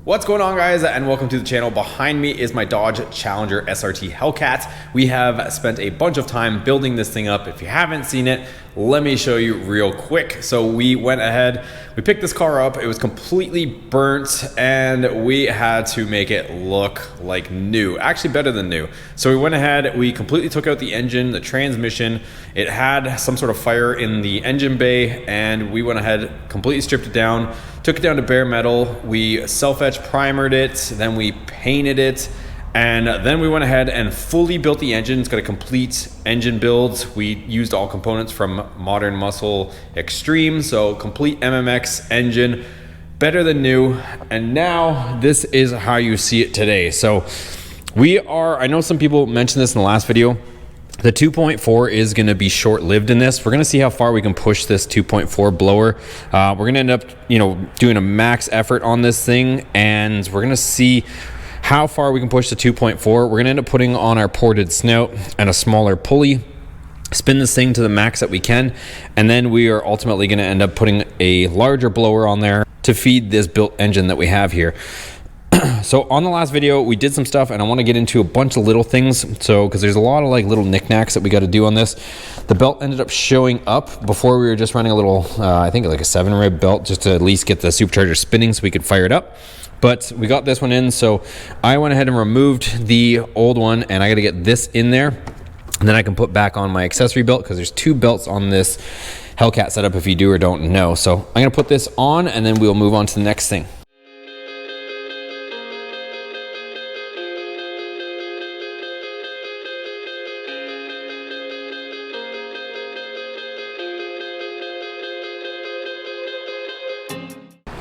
What's going on, guys, and welcome to the channel. Behind me is my Dodge Challenger SRT Hellcat. We have spent a bunch of time building this thing up. If you haven't seen it, let me show you real quick. So we went ahead, we picked this car up. It was completely burnt and we had to make it look like new, actually better than new. So we went ahead, we completely took out the engine, the transmission. It had some sort of fire in the engine bay, and we went ahead, completely stripped it down, took it down to bare metal. We self-etch primered it, then we painted it, and then we went ahead and fully built the engine. It's got a complete engine build. We used all components from Modern Muscle Extreme, so complete MMX engine, better than new. And now this is how you see it today. So I know some people mentioned this in the last video, the 2.4 is going to be short-lived in this. We're going to see how far we can push this 2.4 blower. We're going to end up, doing a max effort on this thing, and we're going to see how far we can push the 2.4. We're going to end up putting on our ported snout and a smaller pulley, spin this thing to the max that we can, and then we are ultimately going to end up putting a larger blower on there to feed this built engine that we have here. So on the last video, we did some stuff, and I want to get into a bunch of little things. So, because there's a lot of little knickknacks that we got to do on this. The belt ended up showing up. Before we were just running a little, I think like a 7-rib belt, just to at least get the supercharger spinning so we could fire it up. But we got this one in, so I went ahead and removed the old one, and I got to get this in there. And then I can put back on my accessory belt, because there's 2 belts on this Hellcat setup if you do or don't know. So I'm going to put this on, and then we'll move on to the next thing.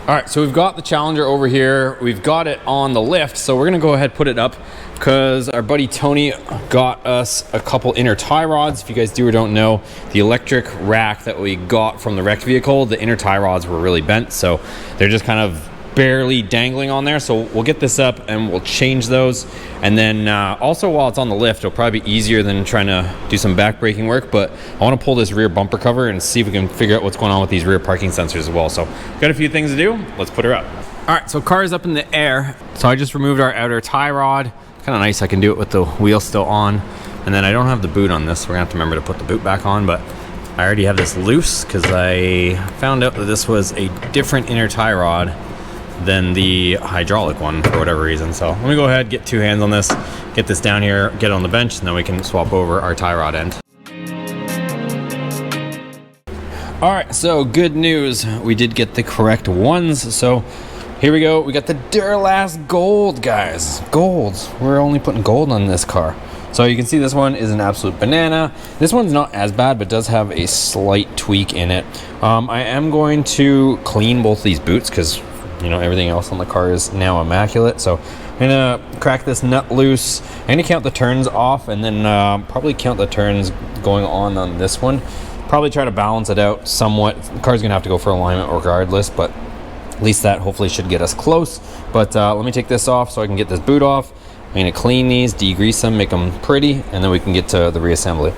All right, so we've got the Challenger over here. We've got it on the lift, so we're gonna go ahead and put it up because our buddy Tony got us a couple inner tie rods. If you guys do or don't know, the electric rack that we got from the wrecked vehicle, the inner tie rods were really bent, so they're just kind of barely dangling on there. So we'll get this up and we'll change those. And then also while it's on the lift, it'll probably be easier than trying to do some back braking work, but I want to pull this rear bumper cover and see if we can figure out what's going on with these rear parking sensors as well. So got a few things to do. Let's put her up. All right, so car is up in the air. So I just removed our outer tie rod. Kind of nice, I can do it with the wheel still on. And then I don't have the boot on this, so we're gonna have to remember to put the boot back on, but I already have this loose because I found out that this was a different inner tie rod than the hydraulic one for whatever reason. So let me go ahead, get 2 hands on this, get this down here, get it on the bench, and then we can swap over our tie rod end. All right, so good news, we did get the correct ones. So here we go, we got the Duralast Gold, guys. Gold, we're only putting gold on this car. So you can see this one is an absolute banana. This one's not as bad, but does have a slight tweak in it. I am going to clean both these boots because everything else on the car is now immaculate. So I'm gonna crack this nut loose. I'm gonna count the turns off, and then probably count the turns going on this one. Probably try to balance it out somewhat. The car's gonna have to go for alignment regardless, but at least that hopefully should get us close. But let me take this off so I can get this boot off. I'm gonna clean these, degrease them, make them pretty, and then we can get to the reassembly.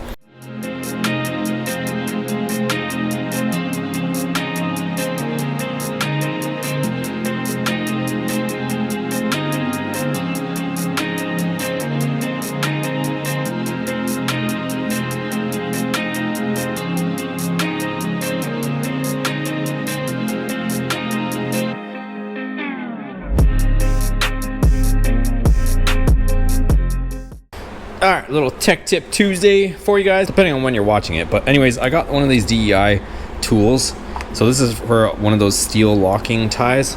All right, little tech tip Tuesday for you guys, depending on when you're watching it. But anyways, I got one of these DEI tools. So this is for one of those steel locking ties.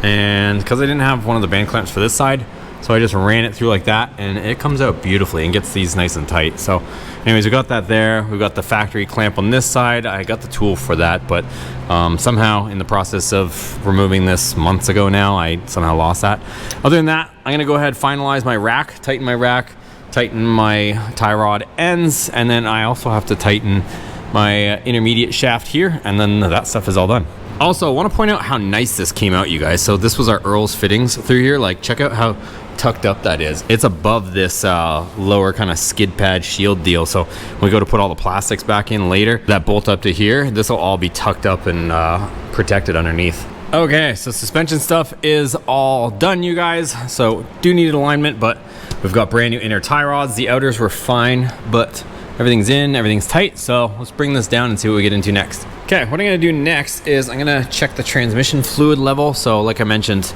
And because I didn't have one of the band clamps for this side, so I just ran it through like that, and it comes out beautifully and gets these nice and tight. So anyways, we got that there. We got the factory clamp on this side. I got the tool for that, but somehow in the process of removing this months ago now, I somehow lost that. Other than that, I'm gonna go ahead, finalize my rack, tighten my rack, tighten my tie rod ends, and then I also have to tighten my intermediate shaft here, and then that stuff is all done. Also, I want to point out how nice this came out, you guys. So this was our Earl's fittings through here. Check out how tucked up that is. It's above this lower kind of skid pad shield deal. So when we go to put all the plastics back in later, that bolt up to here, this will all be tucked up and protected underneath. Okay, so suspension stuff is all done, you guys. So do need alignment, but we've got brand new inner tie rods. The outers were fine, but everything's in, everything's tight. So let's bring this down and see what we get into next. Okay, what I'm gonna do next is I'm gonna check the transmission fluid level. So like I mentioned,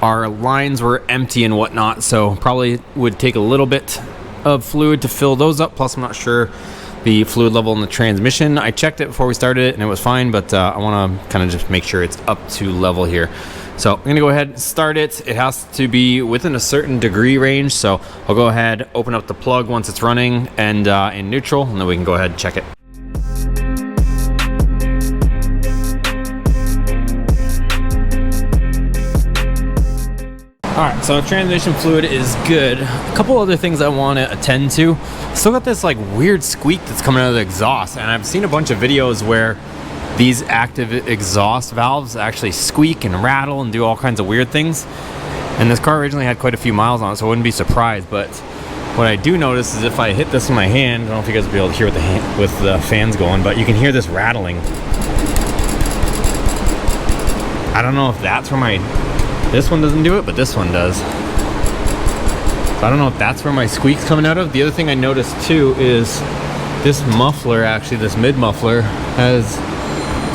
our lines were empty and whatnot, so probably would take a little bit of fluid to fill those up. Plus, I'm not sure the fluid level in the transmission. I checked it before we started it and it was fine, but I want to kind of just make sure it's up to level here. So I'm gonna go ahead and start it. It has to be within a certain degree range, so I'll go ahead, open up the plug once it's running and in neutral, and then we can go ahead and check it. All right, so transmission fluid is good. A couple other things I want to attend to. Still got this like weird squeak that's coming out of the exhaust, and I've seen a bunch of videos where these active exhaust valves actually squeak and rattle and do all kinds of weird things. And this car originally had quite a few miles on it, so I wouldn't be surprised. But what I do notice is if I hit this in my hand, I don't know if you guys will be able to hear with the fans going, but you can hear this rattling. I don't know if that's where this one doesn't do it, but this one does. So I don't know if that's where my squeak's coming out of. The other thing I noticed too is this muffler, actually this mid muffler, has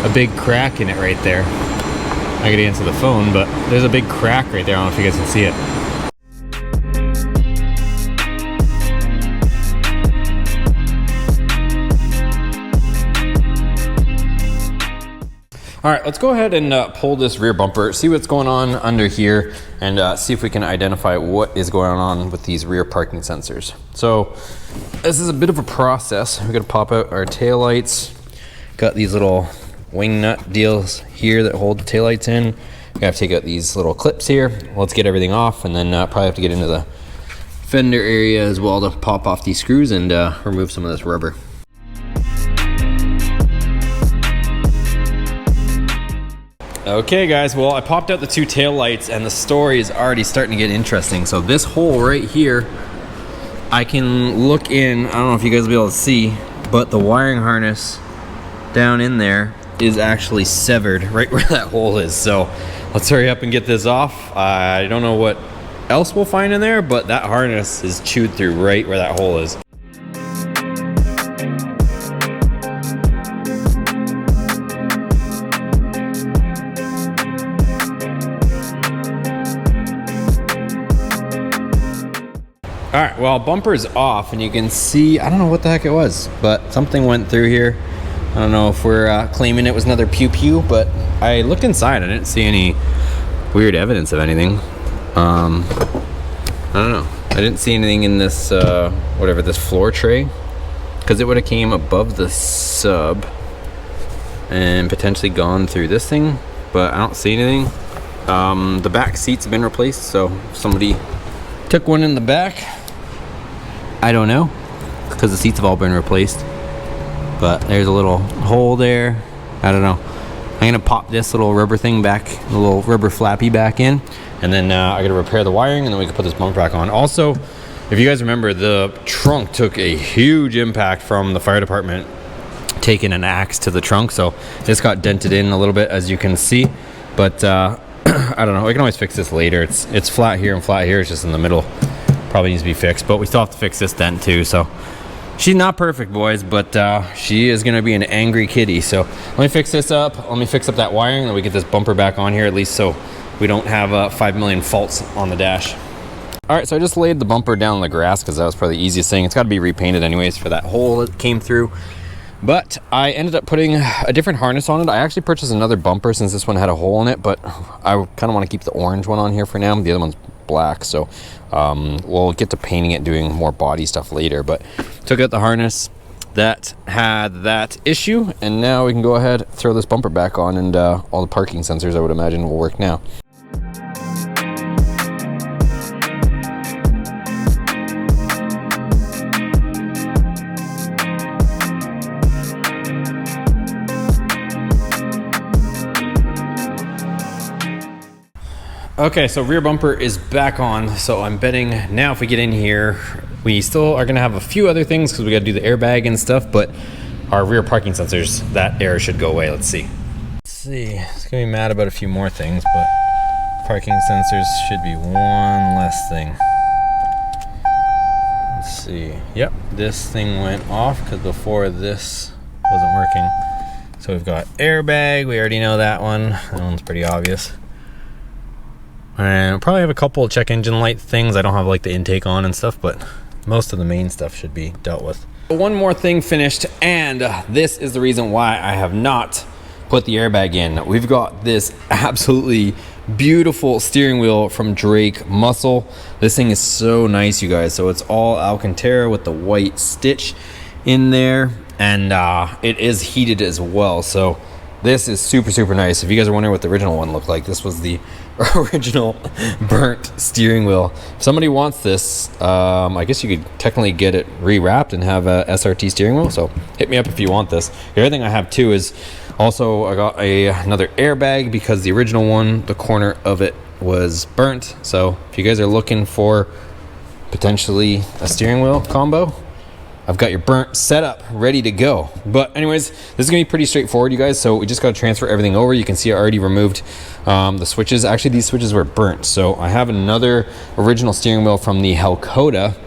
a big crack in it right there. I gotta answer the phone, but there's a big crack right there. I don't know if you guys can see it. All right, let's go ahead and pull this rear bumper, see what's going on under here, and see if we can identify what is going on with these rear parking sensors. So this is a bit of a process. We're gonna pop out our taillights. Got these little wing nut deals here that hold the taillights in. We have to take out these little clips here. Let's get everything off, and then probably have to get into the fender area as well to pop off these screws and remove some of this rubber. Okay guys, well I popped out the two tail lights and the story is already starting to get interesting. So this hole right here, I can look in, I don't know if you guys will be able to see, but the wiring harness down in there is actually severed right where that hole is. So let's hurry up and get this off. I don't know what else we'll find in there, but that harness is chewed through right where that hole is. All right, well, bumper's off and you can see, I don't know what the heck it was, but something went through here. I don't know if we're claiming it was another pew-pew, but I looked inside. I didn't see any weird evidence of anything. I don't know. I didn't see anything in this, whatever, this floor tray, because it would have came above the sub and potentially gone through this thing, but I don't see anything. The back seats have been replaced, so somebody took one in the back. I don't know, because the seats have all been replaced, but there's a little hole there. I don't know. I'm gonna pop this little rubber thing back, the little rubber flappy back in, and then I gotta repair the wiring, and then we can put this bumper back on. Also, if you guys remember, the trunk took a huge impact from the fire department taking an axe to the trunk, so this got dented in a little bit, as you can see, but I don't know, we can always fix this later. It's flat here and flat here, it's just in the middle. Probably needs to be fixed, but we still have to fix this dent too. So she's not perfect, boys, but she is gonna be an angry kitty. So let me fix this up, let me fix up that wiring, and then we get this bumper back on here, at least so we don't have 5 million faults on the dash. All right, so I just laid the bumper down in the grass because that was probably the easiest thing. It's got to be repainted anyways for that hole that came through. But I ended up putting a different harness on it. I actually purchased another bumper since this one had a hole in it, but I kind of want to keep the orange one on here for now. The other one's black, so we'll get to painting it, doing more body stuff later. But took out the harness that had that issue, and now we can go ahead, throw this bumper back on, and all the parking sensors, I would imagine, will work now. Okay, so rear bumper is back on. So I'm betting now if we get in here, we still are gonna have a few other things because we gotta do the airbag and stuff, but our rear parking sensors, that error should go away. Let's see. see. It's gonna be mad about a few more things, but parking sensors should be one less thing. Let's see. Yep, this thing went off because before this wasn't working. So we've got airbag. We already know that one. That one's pretty obvious. And we'll probably have a couple of check engine light things. I don't have like the intake on and stuff, but most of the main stuff should be dealt with. One more thing finished, and this is the reason why I have not put the airbag in. We've got this absolutely beautiful steering wheel from Drake Muscle. This thing is so nice, you guys. So it's all Alcantara with the white stitch in there, and it is heated as well. So this is super nice. If you guys are wondering what the original one looked like, this was the original burnt steering wheel. If somebody wants this, I guess you could technically get it rewrapped and have a SRT steering wheel, so hit me up if you want this. The other thing I have too is also I got another airbag because the original one, the corner of it was burnt. So if you guys are looking for potentially a steering wheel combo, I've got your burnt setup ready to go. But anyways, this is gonna be pretty straightforward, you guys. So we just gotta transfer everything over. You can see I already removed the switches. Actually, these switches were burnt. So I have another original steering wheel from the Hellcat,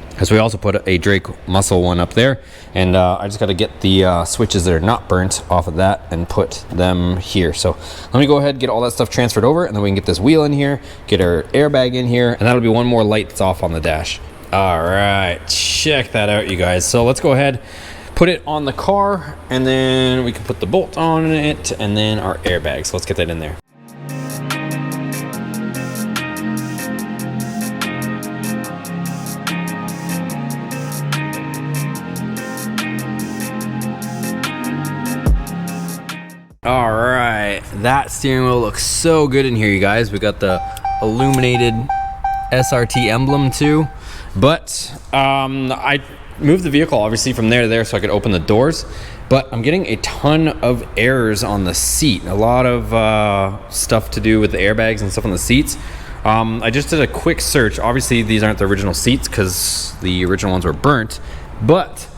because we also put a Drake Muscle one up there. And I just gotta get the switches that are not burnt off of that and put them here. So let me go ahead, get all that stuff transferred over, and then we can get this wheel in here, get our airbag in here, and that'll be one more light that's off on the dash. All right, check that out, you guys. So let's go ahead, put it on the car, and then we can put the bolt on it, and then our airbag. So let's get that in there. All right, that steering wheel looks so good in here, you guys. We got the illuminated SRT emblem too. But I moved the vehicle obviously from there to there so I could open the doors, but I'm getting a ton of errors on the seat. A lot of stuff to do with the airbags and stuff on the seats. I just did a quick search. Obviously these aren't the original seats because the original ones were burnt, but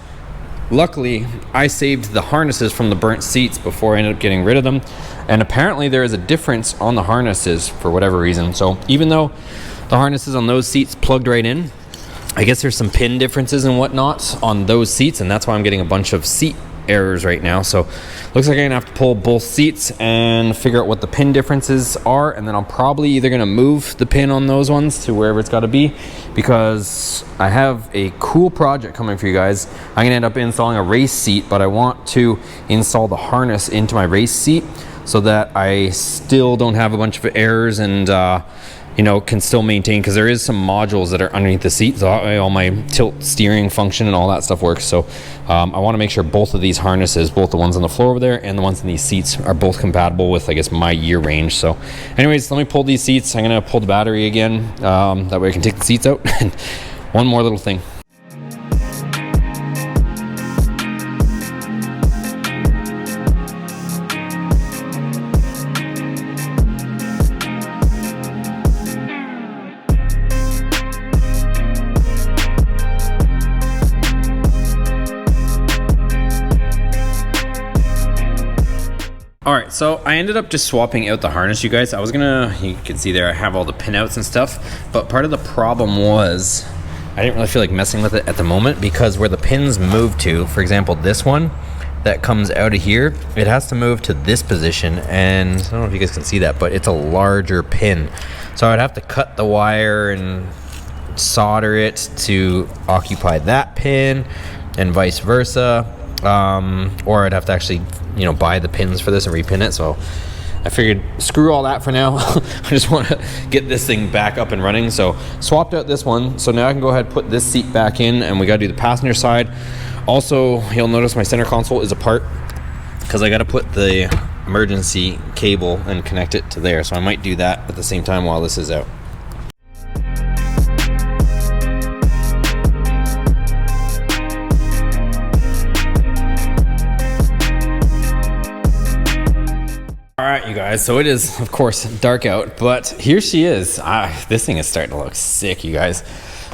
luckily I saved the harnesses from the burnt seats before I ended up getting rid of them. And apparently there is a difference on the harnesses for whatever reason. So even though the harnesses on those seats plugged right in, I guess there's some pin differences and whatnot on those seats, and that's why I'm getting a bunch of seat errors right now. So looks like I'm gonna have to pull both seats and figure out what the pin differences are, and then I'm probably either gonna move the pin on those ones to wherever it's gotta be, because I have a cool project coming for you guys. I'm gonna end up installing a race seat, but I want to install the harness into my race seat so that I still don't have a bunch of errors and you know, can still maintain, because there is some modules that are underneath the seat, so all my tilt steering function and all that stuff works. So I want to make sure both of these harnesses, both the ones on the floor over there and the ones in these seats, are both compatible with, I guess, my year range. So anyways, let me pull these seats. I'm gonna pull the battery again, that way I can take the seats out. And one more little thing. All right, so I ended up just swapping out the harness, you guys. You can see there I have all the pinouts and stuff, but part of the problem was I didn't really feel like messing with it at the moment, because where the pins move to, for example, this one that comes out of here, it has to move to this position, and I don't know if you guys can see that, but it's a larger pin. So I'd have to cut the wire and solder it to occupy that pin and vice versa. Or I'd have to actually, you know, buy the pins for this and repin it. So I figured screw all that for now. I just want to get this thing back up and running. So swapped out this one. So now I can go ahead and put this seat back in, and we got to do the passenger side. Also, you'll notice my center console is apart because I got to put the emergency cable and connect it to there. So I might do that at the same time while this is out. All right, you guys, so it is, of course, dark out, but here she is. This thing is starting to look sick, you guys.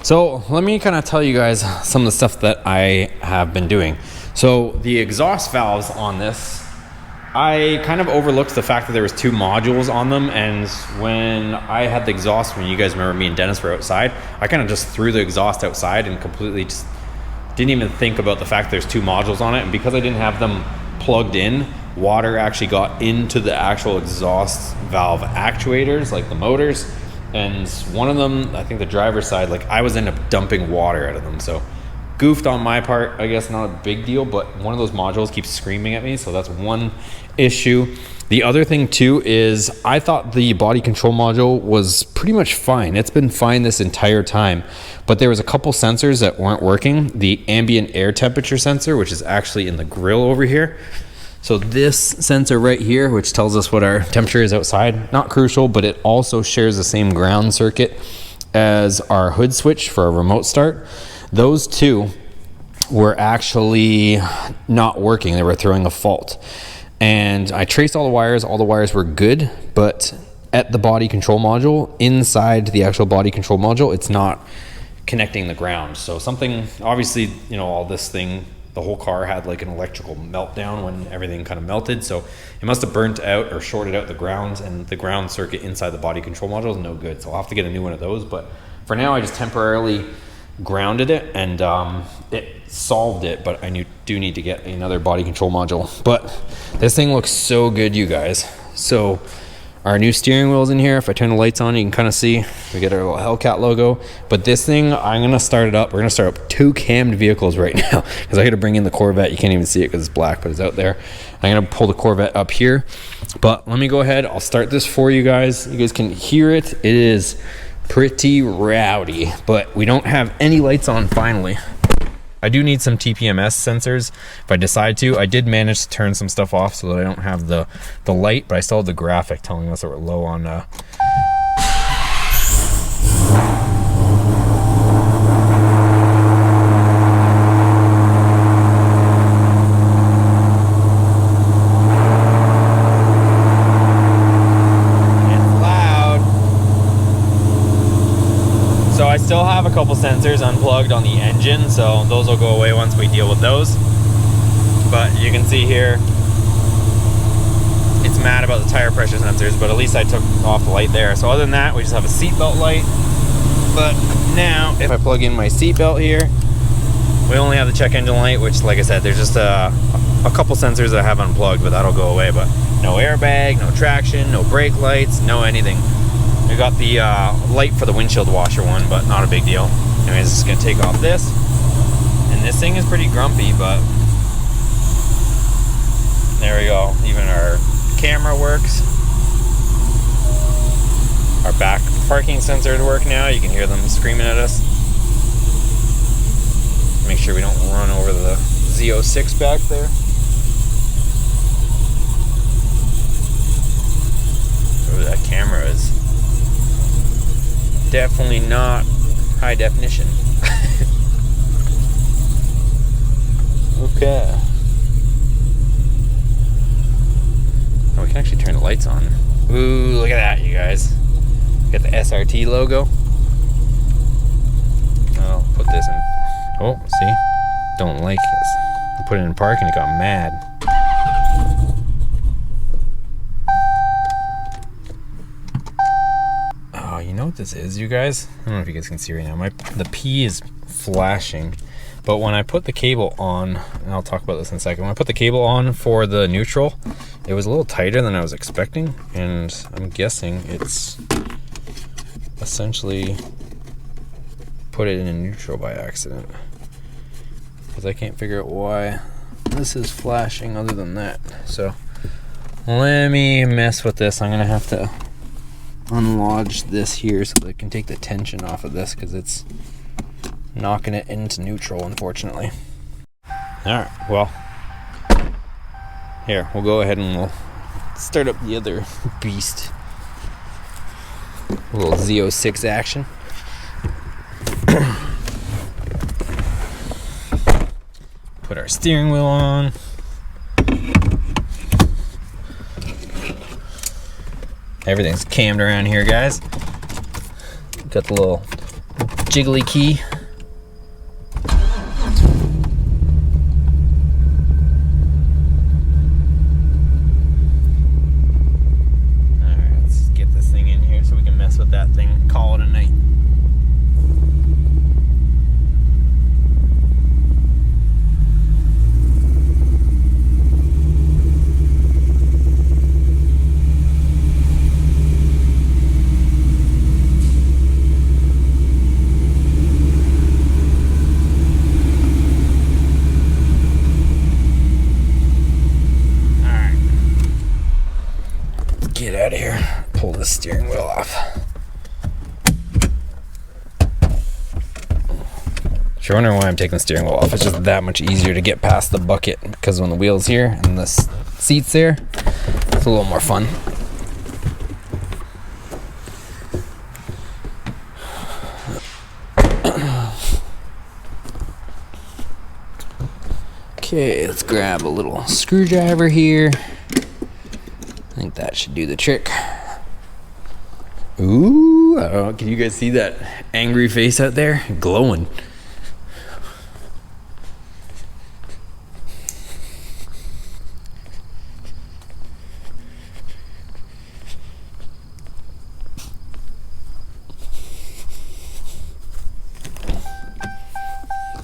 So let me kind of tell you guys some of the stuff that I have been doing. So the exhaust valves on this, I kind of overlooked the fact that there was 2 modules on them, and when I had the exhaust, when you guys remember me and Dennis were outside, I kind of just threw the exhaust outside and completely just didn't even think about the fact there's 2 modules on it. And because I didn't have them plugged in, water actually got into the actual exhaust valve actuators, like the motors, and one of them, I think the driver's side, like I was ended up dumping water out of them. So goofed on my part, I guess, not a big deal, but one of those modules keeps screaming at me, so that's one issue. The other thing too is I thought the body control module was pretty much fine. It's been fine this entire time, but there was a couple sensors that weren't working. The ambient air temperature sensor, which is actually in the grill over here. So this sensor right here, which tells us what our temperature is outside, not crucial, but it also shares the same ground circuit as our hood switch for a remote start. Those 2 were actually not working. They were throwing a fault. And I traced all the wires were good, but at the body control module, inside the actual body control module, it's not connecting the ground. So something, obviously, you know, all this thing, the whole car had like an electrical meltdown when everything kind of melted. So it must have burnt out or shorted out the ground, and the ground circuit inside the body control module is no good. So I'll have to get a new one of those. But for now, I just temporarily grounded it, and it solved it, but I do need to get another body control module. But this thing looks so good, you guys. So our new steering wheel's in here. If I turn the lights on, you can kind of see we get our little Hellcat logo. But this thing, I'm gonna start it up. We're gonna start up 2 cammed vehicles right now, because I had to bring in the Corvette. You can't even see it because it's black, but it's out there. I'm gonna pull the Corvette up here, but let me go ahead, I'll start this for you guys. You guys can hear it. It is pretty rowdy, but we don't have any lights on finally. I do need some TPMS sensors if I decide to. I did manage to turn some stuff off so that I don't have the light, but I still have the graphic telling us that we're low on still have a couple sensors unplugged on the engine, so those will go away once we deal with those. But you can see here it's mad about the tire pressure sensors, but at least I took off the light there. So other than that, we just have a seatbelt light. But now if I plug in my seatbelt here, we only have the check engine light, which, like I said, there's just a couple sensors that I have unplugged, but that'll go away. But no airbag, no traction, no brake lights, no anything. We got the light for the windshield washer one, but not a big deal. Anyways, just gonna take off this. And this thing is pretty grumpy, but there we go. Even our camera works. Our back parking sensors work now. You can hear them screaming at us. Make sure we don't run over the Z06 back there. Ooh, that camera is definitely not high definition. Okay. Oh, we can actually turn the lights on. Ooh, look at that, you guys. Got the SRT logo. I'll put this in. Oh, see? Don't like this. I put it in park and it got mad. Oh, you know what this is, you guys? I don't know if you guys can see right now. The P is flashing. But when I put the cable on, and I'll talk about this in a second. When I put the cable on for the neutral, it was a little tighter than I was expecting. And I'm guessing it's essentially put it in neutral by accident, because I can't figure out why this is flashing other than that. So let me mess with this. I'm gonna have to unlodge this here so that I can take the tension off of this, because it's knocking it into neutral, unfortunately. Alright, well, here, we'll go ahead and we'll start up the other beast. A little Z06 action. Put our steering wheel on. Everything's cammed around here, guys. Got the little jiggly key. If you're wondering why I'm taking the steering wheel off, it's just that much easier to get past the bucket because when the wheel's here and the seat's there, it's a little more fun. Okay, let's grab a little screwdriver here. I think that should do the trick. Ooh, I don't know, can you guys see that angry face out there? Glowing.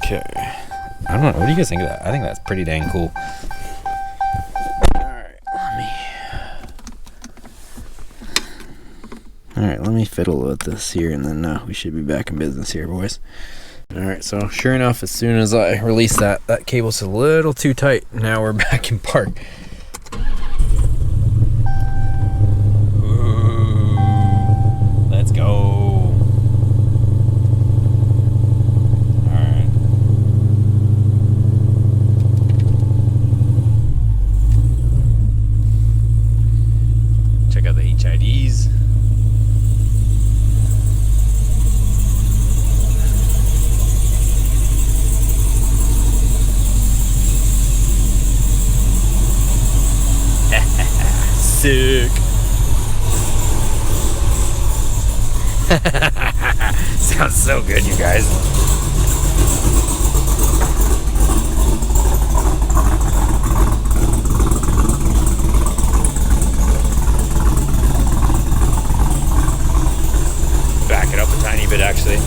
Okay. I don't know. What do you guys think of that? I think that's pretty dang cool. Alright, let me fiddle with this here, and then we should be back in business here, boys. Alright, so sure enough, as soon as I release that cable's a little too tight. Now we're back in park. Ooh, let's go. Check out the HIDs. Sick. Sounds so good, you guys. Back it up a tiny bit, actually.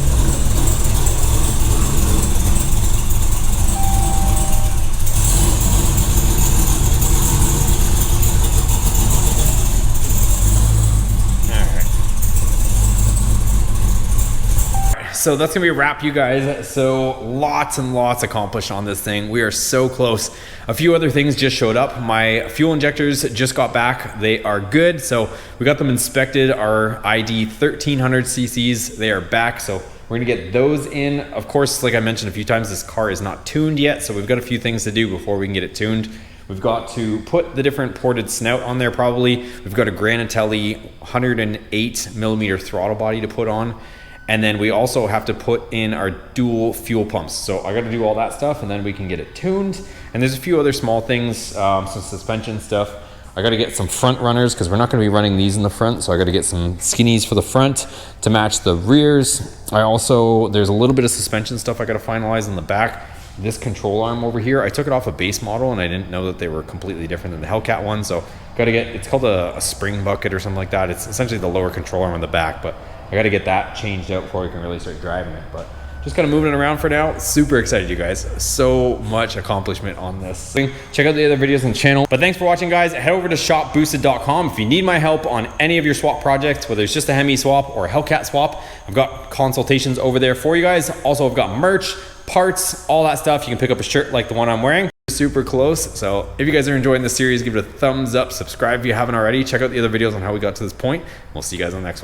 So that's gonna be a wrap, you guys. So lots and lots accomplished on this thing. We are so close. A few other things just showed up. My fuel injectors just got back. They are good. So we got them inspected. Our ID 1300 cc's, they are back. So we're gonna get those in. Of course, like I mentioned a few times, this car is not tuned yet. So we've got a few things to do before we can get it tuned. We've got to put the different ported snout on there probably. We've got a Granatelli 108 millimeter throttle body to put on. And then we also have to put in our dual fuel pumps. So I gotta do all that stuff and then we can get it tuned. And there's a few other small things, some suspension stuff. I gotta get some front runners because we're not gonna be running these in the front. So I gotta get some skinnies for the front to match the rears. There's a little bit of suspension stuff I gotta finalize in the back. This control arm over here, I took it off a base model and I didn't know that they were completely different than the Hellcat one. So gotta get, it's called a spring bucket or something like that. It's essentially the lower control arm on the back, but I got to get that changed out before we can really start driving it. But just kind of moving it around for now. Super excited, you guys. So much accomplishment on this thing. Check out the other videos on the channel. But thanks for watching, guys. Head over to shopboosted.com if you need my help on any of your swap projects, whether it's just a Hemi swap or a Hellcat swap. I've got consultations over there for you guys. Also, I've got merch, parts, all that stuff. You can pick up a shirt like the one I'm wearing. Super close. So if you guys are enjoying this series, give it a thumbs up, subscribe if you haven't already. Check out the other videos on how we got to this point. We'll see you guys on the next one.